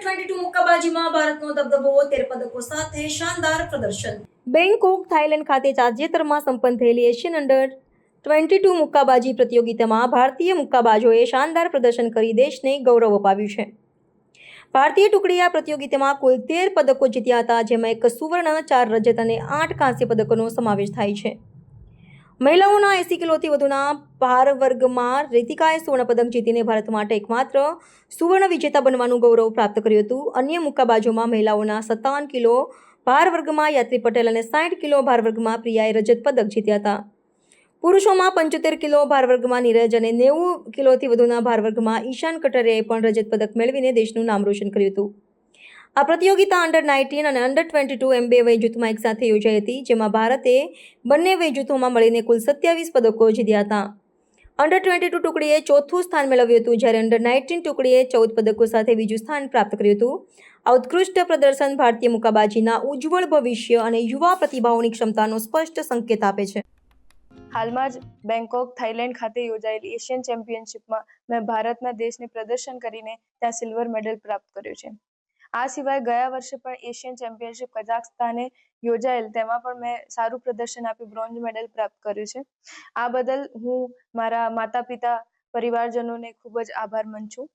Under 22 મુક્કાબાજીમાં ભારતનો દબદબો 13 પદકો સાથે શાનદાર પ્રદર્શન. બેંકોક થાઈલેન્ડ ખાતે તાજેતરમાં સંપન્ન થયેલી એશિયન અંડર 22 મુક્કાબાજી પ્રતિયોગિતામાં ભારતીય મુક્કાબાજોએ શાનદાર પ્રદર્શન કરી દેશને ગૌરવ અપાવ્યું છે. ભારતીય ટુકડીએ આ પ્રતિયોગિતામાં કુલ 13 પદકો જીત્યા હતા, જેમાં 1 સુવર્ણ, 4 રજત અને 8 કાંસ્ય પદકોનો સમાવેશ થાય છે. મહિલાઓના 80 કિલોથી વધુના ભાર વર્ગમાં રીતિકાએ સુવર્ણ પદક જીતીને ભારત માટે એકમાત્ર સુવર્ણ વિજેતા બનવાનું ગૌરવ પ્રાપ્ત કર્યું હતું. અન્ય મુક્કાબાજોમાં મહિલાઓના 57 કિલો ભાર વર્ગમાં યાત્રી પટેલ અને 60 કિલો ભાર વર્ગમાં પ્રિયાએ રજત પદક જીત્યા હતા. પુરુષોમાં 75 કિલો ભાર વર્ગમાં નીરજ અને 90 કિલોથી વધુના ભાર વર્ગમાં ઈશાન કટરિયાએ પણ રજત પદક મેળવીને દેશનું નામ રોશન કર્યું હતું. આ પ્રતિયોગિતા અંડર 19 અને અંડર 22 એમ બે વયજૂથમાં એકસાથે યોજાઈ હતી, જેમાં ભારતે બંને વયજૂથોમાં મળીને કુલ 27 પદકો જીત્યા હતા. અંડર 22 ટુકડીએ ચોથું સ્થાન મેળવ્યું હતું, જ્યારે અંડર 19 ટુકડીએ 14 પદકો સાથે બીજું સ્થાન પ્રાપ્ત કર્યું હતું. આ ઉત્કૃષ્ટ પ્રદર્શન ભારતીય મુક્કાબાજીના ઉજ્જવળ ભવિષ્ય અને યુવા પ્રતિભાઓની ક્ષમતાનો સ્પષ્ટ સંકેત આપે છે. હાલમાં જ બેંકોક થાઈલેન્ડ ખાતે યોજાયેલી એશિયન ચેમ્પિયનશિપમાં મેં ભારતના દેશને પ્રદર્શન કરીને ત્યાં સિલ્વર મેડલ પ્રાપ્ત કર્યો છે. આ સિવાય ગયા વર્ષે પણ એશિયન ચેમ્પિયનશિપ કઝાકસ્તાને યોજાયેલ, તેમાં પણ મેં સારું પ્રદર્શન આપી બ્રોન્ઝ મેડલ પ્રાપ્ત કર્યું છે. આ બદલ હું મારા માતા પિતા, પરિવારજનોને ખૂબ જ આભાર માનું છું.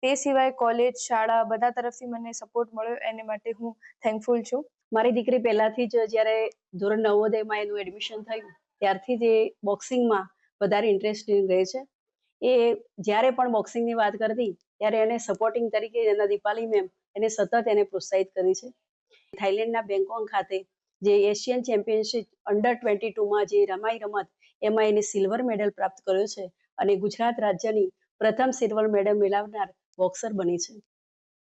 તે સિવાય કોલેજ, શાળા બધા તરફથી મને સપોર્ટ મળ્યો, એને માટે હું થેન્કફુલ છું. મારી દીકરી પહેલાથી જ જ્યારે ધોરણ નવોદયમાં એનું એડમિશન થયું ત્યારથી જ એ બોક્સિંગમાં વધારે ઇન્ટરેસ્ટેડ રહે છે. એ જ્યારે પણ બોક્સિંગની વાત કરતી ત્યારે એને સપોર્ટિંગ તરીકે એના દીપાલી મેમ એને સતત એને પ્રોત્સાહિત કરી છે. થાઈલેન્ડના બેંકોક ખાતે જે એશિયન ચેમ્પિયનશિપ અંડર 22માં જે રમાઈ રમત એમાં એને સિલ્વર મેડલ પ્રાપ્ત કર્યો છે અને ગુજરાત રાજ્યની પ્રથમ સિલ્વર મેડલ મેળવનાર બોક્સર બની છે.